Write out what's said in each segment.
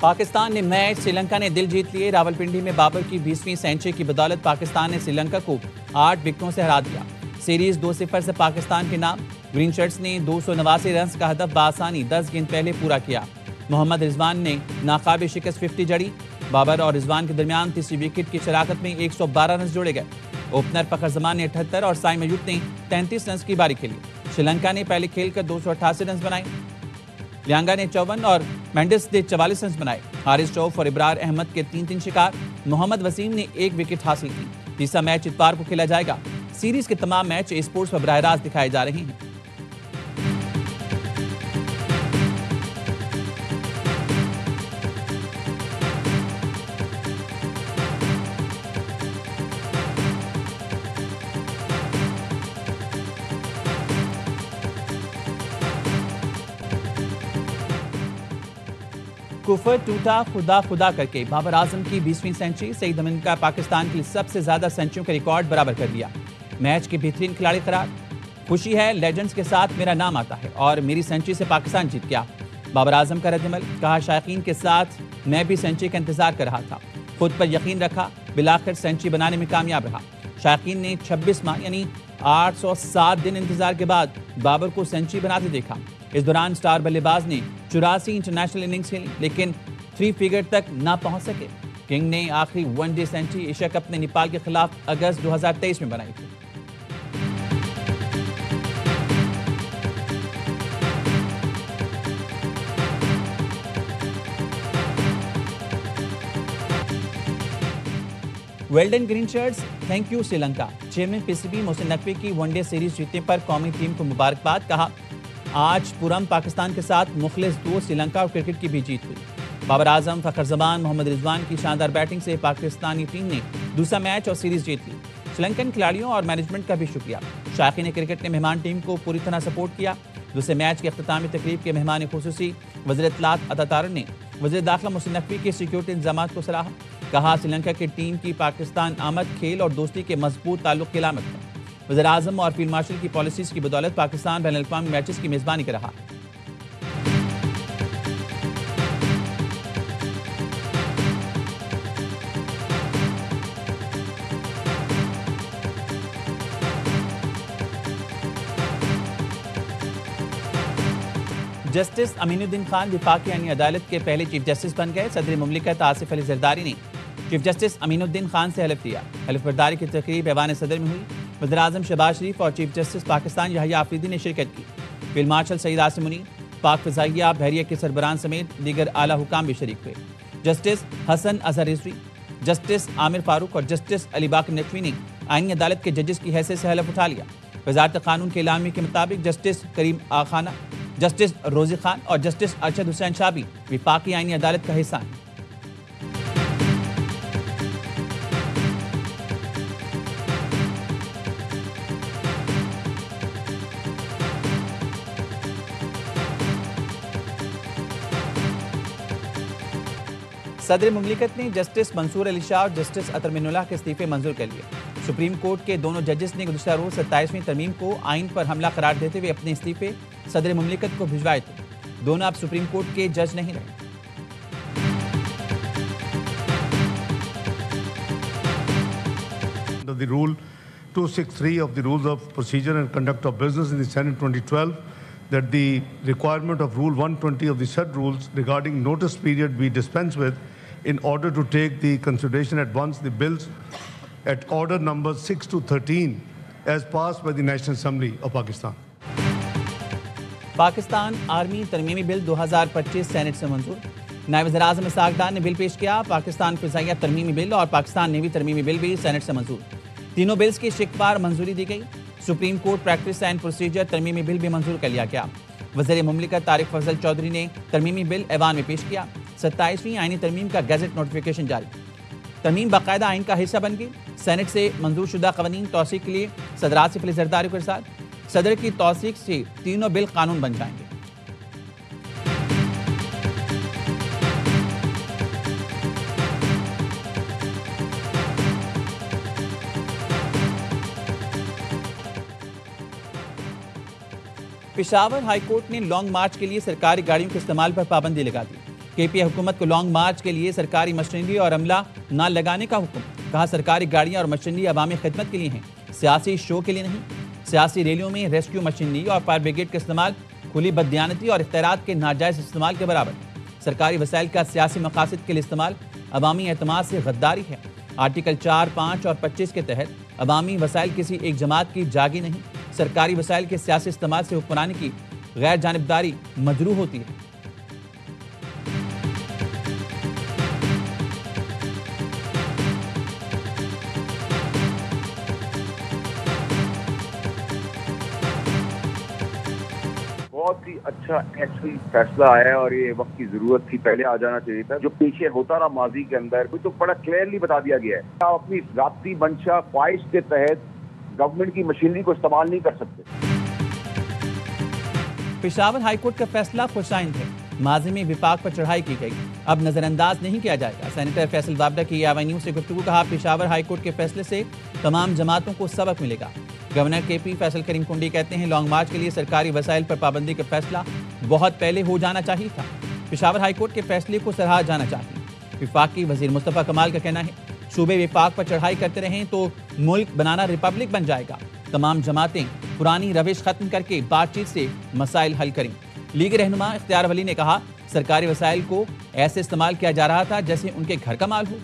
पाकिस्तान ने मैच, श्रीलंका ने दिल जीत लिए। रावलपिंडी में बाबर की 20वीं सेंचुरी की बदौलत पाकिस्तान ने श्रीलंका को 8 विकेटों से हरा दिया। सीरीज 2-0 से पाकिस्तान के नाम। ग्रीन शर्ट्स ने 289 रन का हदफ बासानी 10 गेंद पहले पूरा किया। मोहम्मद रिजवान ने नाकाबिल शिकस्त 50 जड़ी। बाबर और रिजवान के दरमियान तीसरी विकेट की शराकत में 112 रन जोड़े गए। ओपनर फखर जमान ने 78 और साई मयूद ने 33 रन की बारी खेली। श्रीलंका ने पहले खेलकर 288 रन बनाए। लियांगा ने 54 और मेंडिस ने 44 रन बनाए। हारिस रऊफ और इब्रार अहमद के 3-3 शिकार। मोहम्मद वसीम ने 1 विकेट हासिल की। तीसरा मैच इतवार को खेला जाएगा। सीरीज के तमाम मैच स्पोर्ट्स पर बराह रास्त दिखाए जा रहे हैं। कुफर टूटा खुदा खुदा करके बाबर आजम की 20वीं सेंचुरी। सईद अमीन का पाकिस्तान के लिए सबसे ज्यादा सेंचुरियों का रिकॉर्ड बराबर कर दिया। मैच के बेहतरीन खिलाड़ी करार। खुशी है, लेजेंड्स के साथ मेरा नाम आता है और मेरी सेंचुरी से पाकिस्तान जीत गया। बाबर आजम का रद्दमल। कहा, शायकीन के साथ मैं भी सेंचुरी का इंतजार कर रहा था, खुद पर यकीन रखा, बिलाखिर सेंचुरी बनाने में कामयाब रहा। शायकीन ने 26 माह यानी 807 दिन इंतजार के बाद बाबर को सेंचुरी बनाते देखा। इस दौरान स्टार बल्लेबाज ने 84 इंटरनेशनल इनिंग्स खेली, लेकिन 3 फिगर तक ना पहुंच सके। किंग ने आखिरी वनडे सेंचुरी एशिया कप में नेपाल के खिलाफ अगस्त 2023 में बनाई थी। Well done green shirts, thank you Sri Lanka. Chairman PCB Mohsin Naqvi की वनडे सीरीज जीतने पर कौमी टीम को मुबारकबाद। कहा, आज पुरम पाकिस्तान के साथ मुखलिस दोस्त श्रीलंका और क्रिकेट की भी जीत हुई। बाबर आजम, फखर जमान, मोहम्मद रिजवान की शानदार बैटिंग से पाकिस्तानी टीम ने दूसरा मैच और सीरीज जीत ली। श्रीलंकन खिलाड़ियों और मैनेजमेंट का भी शुक्रिया। शायकीन क्रिकेट ने मेहमान टीम को पूरी तरह सपोर्ट किया। दूसरे मैच के अख्तामी तकरीब के मेहमान खुसूसी वज़ीर इत्तलात अता तारन ने वज़ीर दाखिला मोहसिन नकवी के सिक्योरिटी इंतजाम को सराहा। कहा, श्रीलंका की टीम की पाकिस्तान आमद खेल और दोस्ती के मजबूत ताल्लुक की अलामत है। वज़ीर आज़म और फील्ड मार्शल की पॉलिसीज की बदौलत पाकिस्तान बैनुल अक़वामी मैचेस की मेज़बानी कर रहा है। जस्टिस अमीनुद्दीन खान विफाकी यानी अदालत के पहले चीफ जस्टिस बन गए। सदर मुमलिकत आसिफ अली जरदारी ने चीफ जस्टिस अमीनुद्दीन खान से हलफ लिया। हलफ बर्दारी की तकरीब ऐवान सदर में हुई। वज़ीर आज़म शहबाज शरीफ और चीफ जस्टिस पाकिस्तान याहिया आफरीदी ने शिरकत की। फील्ड मार्शल सईद आसिम मुनीर, पाक फ़िज़ाइया बहरिया के सरबराहान समेत दीगर आला हुकाम भी शरीक हुए। जस्टिस हसन अजहर रिजवी, जस्टिस आमिर फारूक और जस्टिस अली बाकर नकवी ने आईनी अदालत के जजेस की हैसियत से हलफ उठा लिया। वज़ारत क़ानून के एलामी के मुताबिक जस्टिस करीम आखाना, जस्टिस रोज़ी खान और जस्टिस अरशद हुसैन शाह भी विफाकी आईनी अदालत का हिस्सा हैं। सदर मुमलिकत ने जस्टिस मंसूर अली शाह और जस्टिस अतर मिनुल्लाह के इस्तीफे मंजूर कर लिए। सुप्रीम कोर्ट के दोनों जजेस ने गुज़िश्ता रोज 27वीं तरमीम को आइन पर हमला करार देते हुए अपने इस्तीफे सदर मुमलिकत को भिजवाए थे। दोनों अब सुप्रीम कोर्ट के जज नहीं रहे। The rule 263 of the Rules of Procedure and Conduct of Business in the Senate 2012 that the requirement of Rule 120 of the said rules regarding notice period be dispensed with in order to take the consideration at once the bills at order number 6 to 13 as passed by the National Assembly of Pakistan. Pakistan army तरमीमी bill 2025 senate से मंजूर। नायब वज़ीर आज़म इसहाक़ डार ने bill पेश किया। पाकिस्तान फ़िज़ाइया तरमीमी bill और पाकिस्तान नेवी तरमीमी बिल भी सेनेट से मंजूर। तीनों बिल्स की शिकवार मंजूरी दी गई। Supreme court practice and procedure तरमीमी बिल भी मंजूर कर लिया गया। वज़ीर मुमलिकत तारिक फजल चौधरी ने तरमीमी बिल ऐवान में पेश किया। 27वीं आईनी तरमीम का गैजेट नोटिफिकेशन जारी। तरमीम बाकायदा आइन का हिस्सा बन गई। सेनेट से मंजूर शुदा क़वानीन तौसीक़ के लिए सदर आसिफ अली ज़रदारी के साथ सदर की तौसीक़ से तीनों बिल कानून बन जाएंगे। पेशावर हाई कोर्ट ने लॉन्ग मार्च के लिए सरकारी गाड़ियों के इस्तेमाल पर पाबंदी लगा दी। केपीए हुकूमत को लॉन्ग मार्च के लिए सरकारी मशीनरी और अमला न लगाने का हुक्म। कहा सरकारी गाड़ियां और मशीनरी अवामी खिदमत के लिए हैं, सियासी शो के लिए नहीं। सियासी रैलियों में रेस्क्यू मशीनरी और फायर ब्रिगेड का इस्तेमाल खुली बददियानती और इख्तियारात के नाजायज इस्तेमाल के बराबर है। सरकारी वसाइल का सियासी मकासद के लिए इस्तेमाल अवामी एतमाद से गद्दारी है। आर्टिकल 4, 5 और 25 के तहत अवामी वसाइल किसी एक जमात की जागी नहीं। सरकारी वसाइल के सियासी इस्तेमाल से हुक्मरानी की गैर जानिबदारी मजरू होती है। बहुत ही अच्छा एक्चुअली फैसला आया है और ये वक्त की जरूरत थी, पहले आ जाना चाहिए था। जो पीछे होता रहा माजी के अंदर तो बड़ा क्लियरली बता दिया गया है। आप अपनी जाती मंशा ख्वाहिश के तहत गवर्नमेंट की मशीनरी को इस्तेमाल नहीं कर सकते। पेशावर हाईकोर्ट का फैसला खुशाइंद है। माजी में विफाक पर चढ़ाई की गई, अब नजरअंदाज नहीं किया जाएगा। सेनेटर फैसल वाबडा की AY न्यूज से गुफ्तगू। कहा पेशावर हाईकोर्ट के फैसले से तमाम जमातों को सबक मिलेगा। गवर्नर KP फैसल करीम कुंडी कहते हैं लॉन्ग मार्च के लिए सरकारी वसाइल पर पाबंदी का फैसला बहुत पहले हो जाना चाहिए था। पेशावर हाईकोर्ट के फैसले को सराहा जाना चाहिए। विफाकी वजीर मुस्तफा कमाल का कहना है सूबे विफाक पर चढ़ाई करते रहें तो मुल्क बनाना रिपब्लिक बन जाएगा। तमाम जमातें पुरानी रविश खत्म करके बातचीत से मसाइल हल करें। लीग रहनुमा इख्तियार वली ने कहा सरकारी वसाइल को ऐसे इस्तेमाल किया जा रहा था जैसे उनके घर का माल हो।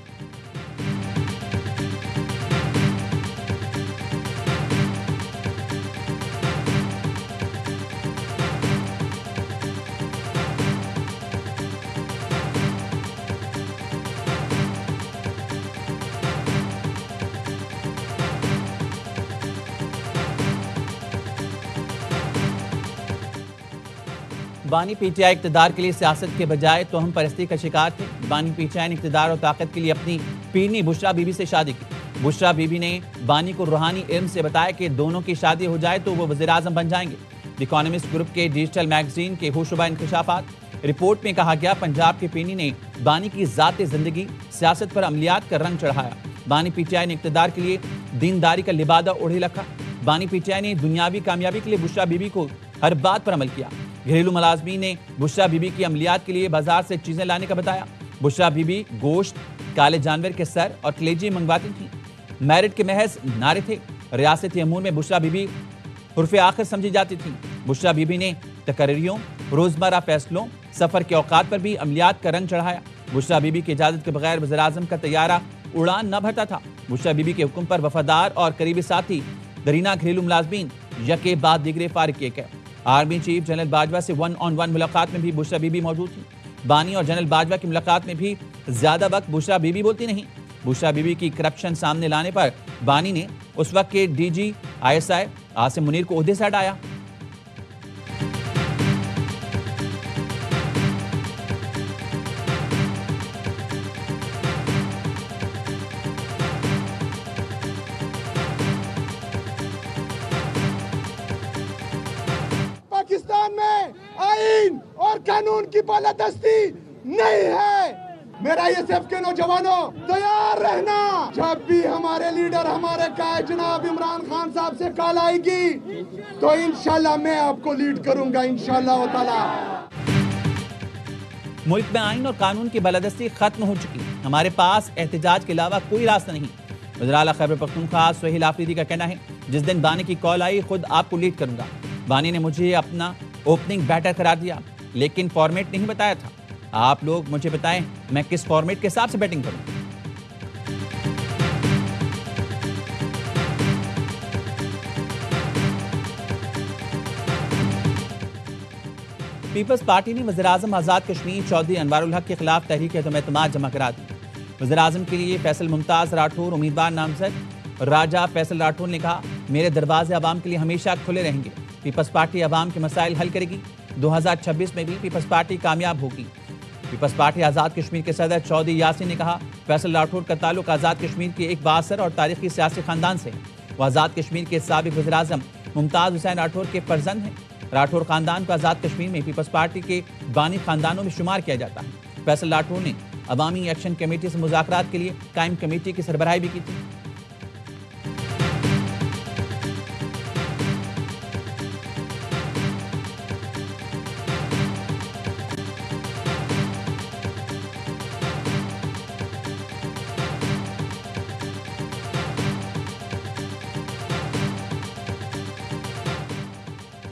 बानी PTI इक़्तिदार के लिए सियासत के बजाय तोहम परस्ती का शिकार थे। बानी PTI ने इक़्तिदार और ताकत के लिए अपनी पीरनी बुशरा बीबी से शादी की। बुशरा बीबी ने बानी को रूहानी इल्म से बताया कि दोनों की शादी हो जाए तो वो वज़ीर आज़म बन जाएंगे। द इकोनॉमिस्ट ग्रुप के डिजिटल मैगजीन के होशरुबा इंकशाफात रिपोर्ट में कहा गया पंजाब के पीरनी ने बानी की ज़ाती ज़िंदगी सियासत पर अमलियात का रंग चढ़ाया। बानी PTI ने इक़्तिदार के लिए दीनदारी का लिबादा ओढ़े रखा। बानी PTI ने दुनियावी कामयाबी के लिए बुशरा बीबी को हर बात पर अमल किया। घरेलू मुलाजमीन ने बुशरा बीबी की अमलियात के लिए बाजार से चीजें लाने का बताया। बुशरा बीबी गोश्त, काले जानवर के सर और कलेजी मंगवाती थी। मैरिट के महज नारे थे। रियासती अमूर में बुशरा बीबी उर्फ़े आखिर समझी जाती थी। बुशरा बीबी ने तकरीरियों, रोजमर्रा फैसलों, सफर के औकात पर भी अमलियात का रंग चढ़ाया। बुशरा बीबी की इजाजत के बगैर वज़ीर आज़म का तैयारा उड़ान न भरता था। बुशरा बीबी के हुक्म पर वफादार और करीबी साथी दरीना घरेलू मुलाजमीन यके बाद दिगरे फारिग किए गए। आर्मी चीफ जनरल बाजवा से 1-on-1 मुलाकात में भी बुशरा बीबी मौजूद थी। बानी और जनरल बाजवा की मुलाकात में भी ज्यादा वक्त बुशरा बीबी बोलती नहीं। बुशरा बीबी की करप्शन सामने लाने पर बानी ने उस वक्त के DG ISI आसिम मुनीर को ओहदे से हटाया। पाकिस्तान में आईन और कानून की बालादस्ती नहीं है। मेरा ये सिर्फ के नौजवानों तैयार रहना, जब भी हमारे लीडर हमारे कायद जनाब इमरान खान साहब से कॉल आएगी तो इंशाल्लाह मैं आपको लीड करूंगा इंशाल्लाह ताला। मुल्क में आईन और कानून की बालादस्ती खत्म हो चुकी। हमारे पास एहतजाज के अलावा कोई रास्ता नहीं। वज़ीर आला खैबर पख्तूनख्वा सोहेल आफरीदी का कहना है जिस दिन बानी की कॉल आई खुद आपको लीड करूंगा। बानी ने मुझे अपना ओपनिंग बैटर करार दिया लेकिन फॉर्मेट नहीं बताया था। आप लोग मुझे बताएं मैं किस फॉर्मेट के हिसाब से बैटिंग करूं। पीपल्स पार्टी ने वज़ीर आज़म आज़ाद कश्मीर चौधरी अनवारुल हक के खिलाफ तहरीक एतमाद जमा करा दी। वज़ीर आज़म के लिए फैसल मुमताज़ राठौर उम्मीदवार नामजद। राजा फैसल राठौर ने कहा मेरे दरवाजे अवाम के लिए हमेशा खुले रहेंगे। पीपल्स पार्टी अवाम के मसाइल हल करेगी। 2026 में भी पीपल्स पार्टी कामयाब होगी। पीपल्स पार्टी आज़ाद कश्मीर के सदर चौधरी यासीन ने कहा फैसल राठौर का ताल्लुक आज़ाद कश्मीर के एक बासर और तारीखी सियासी खानदान से है। वो आज़ाद कश्मीर के साबिक वज़ीर आज़म मुमताज़ हुसैन राठौर के फर्जंद हैं। राठौर खानदान को आज़ाद कश्मीर में पीपल्स पार्टी के बानी खानदानों में शुमार किया जाता है। फैसल राठौर ने अवामी एक्शन कमेटी से मुज़ाकरात के लिए कायम कमेटी की सरबराही भी की थी।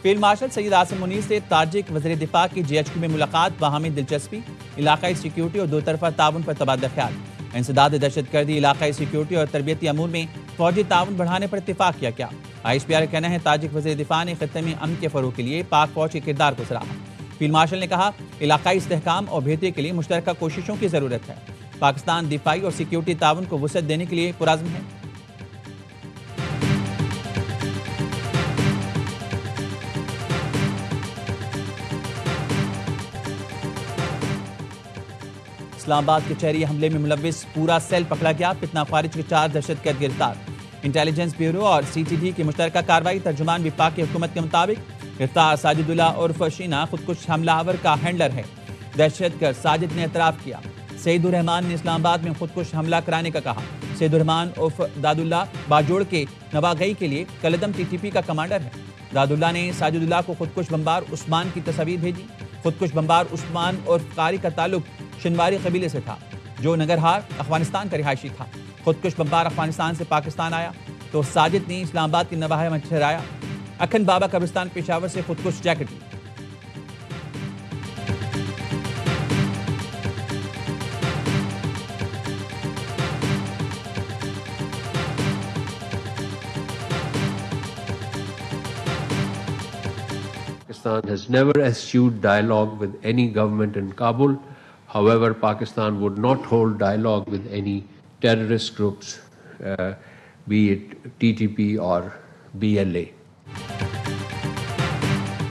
फील्ड मार्शल सईद आसिम मुनीर से ताजिक वज़ीर दिफा की GHQ में मुलाकात, बाहमी दिलचस्पी, इलाकाई सिक्योरिटी और दो तरफा ताउन पर तबादला ख्याल। इंसदाद दहशतगर्दी, इलाकाई सिक्योरिटी और तरबियती अमूर में फौजी ताउन बढ़ाने पर इत्तेफाक किया। क्या ISPR का कहना है ताजिक वज़ीर दिफा ने खित्ते में अमन के फ़रोग़ के लिए पाक फौज के किरदार को सराहा। फील्ड मार्शल ने कहा इलाकाई इस्तेहकाम और बेहतरी के लिए मुश्तरका कोशिशों की ज़रूरत है। पाकिस्तान दिफाई और सिक्योरिटी ताउन को वुसअत देने के लिए पुरअज़्म है। इस्लामाबाद के चेहरी हमले में मुलव्विस पूरा सेल पकड़ा गया। फितना खारिज के 4 दहशतगर्द गिरफ्तार। इंटेलिजेंस ब्यूरो और CTD की मुश्तरका कार्रवाई। तर्जुमान विफाकी हुकूमत के मुताबिक गिरफ्तार साजिदुल्लाह उर्फ शीना खुदकुश हमलावर का हैंडलर है। दहशतगर्द साजिद ने एतराफ़ किया। सईदुर रहमान ने इस्लामाबाद में खुदकुश हमला कराने का कहा। सईदुर रहमान उर्फ दादुल्लाह बाजोड़ के नवागई के लिए कलदम TTP का कमांडर है। दादुल्लाह ने साजिदुल्लाह को खुदकुश बम्बार उस्मान की तस्वीर भेजी। खुदकुश बम्बार उस्मान उर्फ कारी का ताल्लुक शिनवारी कबीले से था, जो नगरहार अफगानिस्तान का रिहायशी था। खुदकुश बम्बार अफगानिस्तान से पाकिस्तान आया तो साजिद ने इस्लामाबाद की नवाह में ठहराया। अखन बाबा कब्रिस्तान पेशावर से खुदकुश जैकेट ली। Pakistan has never eschewed dialogue with any government in Kabul. However, Pakistan would not hold dialogue with any terrorist groups, be it TTP or BLA.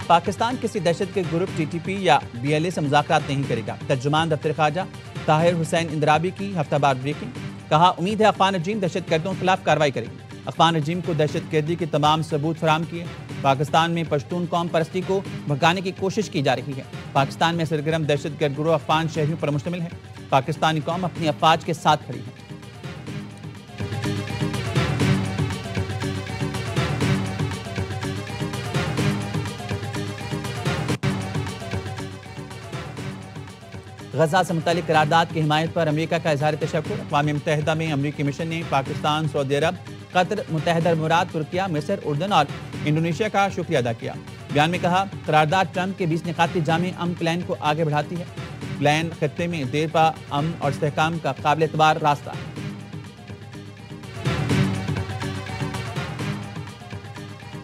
Pakistan किसी दहशतगर्द ग्रुप TTP या BLA से मुज़ाकरात नहीं करेगा। तर्जुमान दफ्तर ख़ारजा ताहिर हुसैन इंदराबी की हफ्तावार ब्रीफिंग। कहा उम्मीद है अफ़गान रजीम दहशतगर्दों के खिलाफ कार्रवाई करेगी। अफ़गान रजीम को दहशतगर्दी के तमाम सबूत फराहम किए। पाकिस्तान में पश्तून कौम परस्ती को भगाने की कोशिश की जा रही है। पाकिस्तान में सरगर्म दहशतगर्द गिरोह अफ़गान शहरियों पर मुश्तमिल है। पाकिस्तानी कौम अपनी अफवाज के साथ खड़ी है। गजा से मुतालिक करारदाद की हिमायत पर अमेरिका का इजहार तशक्कुर। अक़वाम मुत्तहिदा में अमरीकी मिशन ने पाकिस्तान, सऊदी अरब, कतर, मुत्तहिदा अमीरात, तुर्किया, मिस्र, उर्दन और इंडोनेशिया का शुक्रिया अदा किया। बयान में कहा करारदाद ट्रंप के 20 निकाती जामे अमन प्लान को आगे बढ़ाती है। प्लान खत्ते में देरपा अमन और इस्तेहकाम का काबिल एतबार रास्ता है।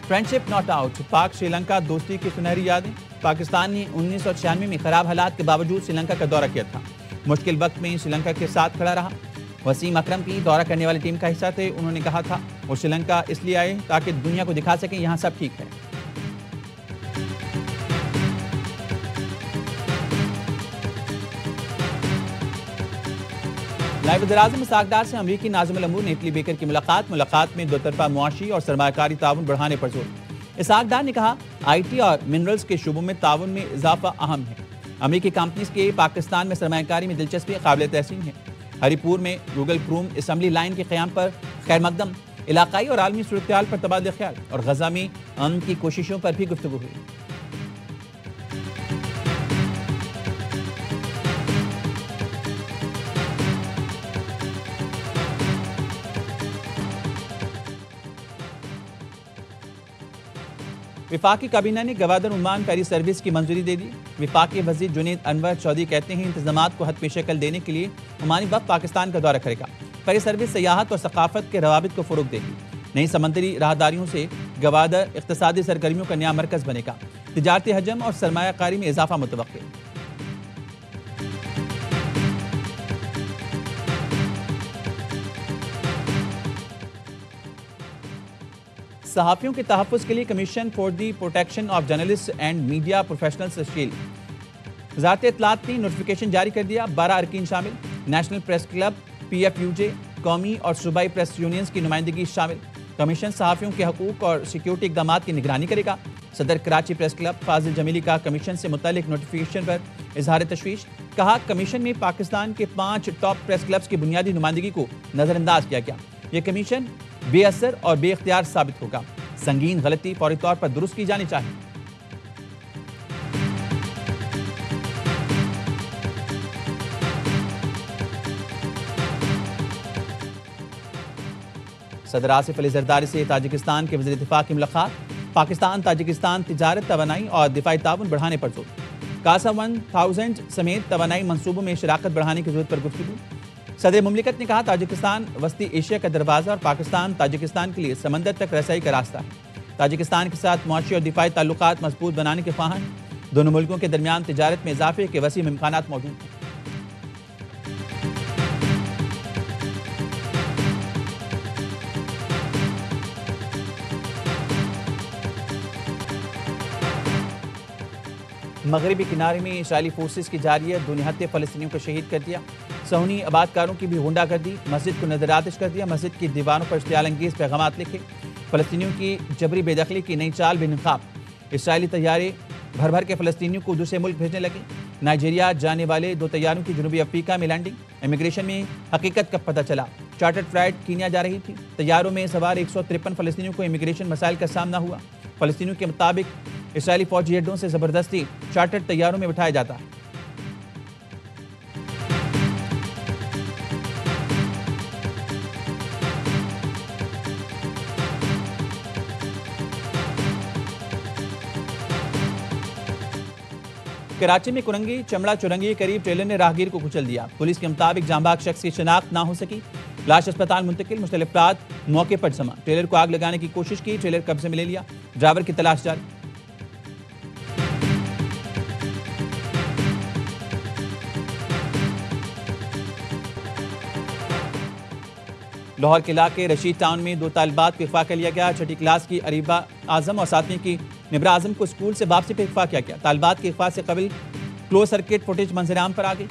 फ्रेंडशिप नॉट आउट, पाक श्रीलंका दोस्ती की सुनहरी यादें। पाकिस्तान ने 1996 में खराब हालात के बावजूद श्रीलंका का दौरा किया था। मुश्किल वक्त में श्रीलंका के साथ खड़ा रहा। वसीम अकरम की दौरा करने वाली टीम का हिस्सा थे। उन्होंने कहा था वो श्रीलंका इसलिए आए ताकि दुनिया को दिखा सकें यहाँ सब ठीक है। नायब वज़ीर-ए-आज़म इस्हाक़ से अमरीकी नाज़िमुल अमूर नेटली बेकर की मुलाकात में दो तरफा मुआशी और सरमायाकारी ताउन बढ़ाने पर जोर। इस्हाक़ ने कहा IT और मिनरल्स के शुबों में ताउन में इजाफा अहम है। अमरीकी कंपनीज के पाकिस्तान में सरमायाकारी में दिलचस्पी काबिल तहसीन है। हरीपुर में गूगल क्रूम असम्बली लाइन के क़याम पर खैर मकदम। इलाकाई और आलमी सूरत-ए-हाल पर तबादला ख्याल और गजा में अमन की कोशिशों पर भी गुफ्तगू हुई। विफाकी काबीना ने गवादर उम्मान फेरी सर्विस की मंजूरी दे दी। विफाकी वजीर जुनैद अनवर चौधरी कहते हैं इंतजामात को हद शक्ल देने के लिए ओमानी वफ़द पाकिस्तान का दौरा करेगा। फेरी सर्विस सयाहत और सकाफत के रवाबित को फ़रोग़ देगी। नई समंदरी राहदारियों से गवादर इक़्तिसादी सरगर्मियों का नया मरकज़ बनेगा। तिजारती हजम और सरमायाकारी में इजाफा मुतवक्किल। सहाफ़ियों के तहफ़्फ़ुज़ के लिए commission for the protection of journalist and media professionals तश्कील। वज़ारत इत्तलात ने नोटिफिकेशन जारी कर दिया। 12 अरकान शामिल। नेशनल प्रेस क्लब, PFUJ, कौमी और सूबाई प्रेस यूनियंस की नुमाइंदगी शामिल। कमीशन सहाफ़ियों के हकूक़ और सिक्योरिटी इक़दाम की निगरानी करेगा। सदर कराची प्रेस क्लब फाजिल जमीली का कमीशन से मुतालिक नोटिफिकेशन पर इजहार तशवीश। कहा कमीशन में पाकिस्तान के 5 टॉप प्रेस क्लब्स की बुनियादी नुमाइंदगी को नज़रअंदाज किया गया। यह कमीशन बेअसर और बेख्तियार साबित होगा। संगीन गलती फौरी तौर पर दुरुस्त की जानी चाहिए। सदर आसिफ अली जरदारी से ताजिकिस्तान के वज़ीर दिफा की मुलाकात। पाकिस्तान ताजिकिस्तान तिजारत, तवानाई और दिफाई ताउन बढ़ाने पर जोर। कासा 1000 समेत तवानाई मंसूबों में शराकत बढ़ाने की जरूरत पर गुफ्तगू। सदर मुमलिकत ने कहा, ताजिकिस्तान वस्ती एशिया का दरवाज़ा और पाकिस्तान ताजिकिस्तान के लिए समंदर तक रसाई का रास्ता है। ताजिकिस्तान के साथ मुआशी और दिफाई ताल्लुकात मजबूत बनाने के ख्वाह हैं। दोनों मुल्कों के दरमियान तिजारत में इजाफे के वसीम इम्कानात मौजूद हैं। मगरबी किनारे में इसराइली फोर्सेस की जारियत, 2 निहत्ते फ़लस्तीनियों को शहीद कर दिया। सहूनी आबादकारों की भी गुंडागर्दी, मस्जिद को नजरआतिश कर दिया। मस्जिद की दीवारों पर इश्तियाल अंगेज पैगामात लिखे। फ़लस्तीनियों की जबरी बेदखली की नई चाल बेनकाब। इसराइली तैयारे भर भर के फ़लस्तीनियों को दूसरे मुल्क भेजने लगे। नाइजीरिया जाने वाले 2 तैयारों की जनूबी अफ्रीका में लैंडिंग। इमिग्रेशन में हकीकत का पता चला, चार्टर्ड फ्लाइट कीनिया जा रही थी। तैयारों में सवार 153 फ़लस्तीनियों को इमिग्रेशन मसाइल का सामना हुआ। फ़लस्तीनियों के मुताबिक इसराइली फौजी अड्डों से ज़बरदस्ती चार्टर्ड तैयारों में बिठाया जाता है। कराची में कुरंगी चमड़ा चुरंगी के करीब ट्रेलर ने राहगीर को कुचल दिया। पुलिस के मुताबिक जांबाग शख्स की शिनाख्त ना हो सकी। लाश अस्पताल मुंतकिल, मुख्तलिफ अफराद मौके पर जमा। ट्रेलर को आग लगाने की कोशिश की, ट्रेलर कब्जे में ले लिया। ड्राइवर की तलाश जारी। लाहौर के इलाके रशीद टाउन में 2 तालिबात को अगवा कर लिया गया। 6ठी क्लास की अरीबा आजम और 7वीं की निब्रा आजम को स्कूल से वापसी पर अगवा किया गया। तालिबात के अगवा से कबल क्लोज सर्किट फुटेज मंजर आम पर आ गई।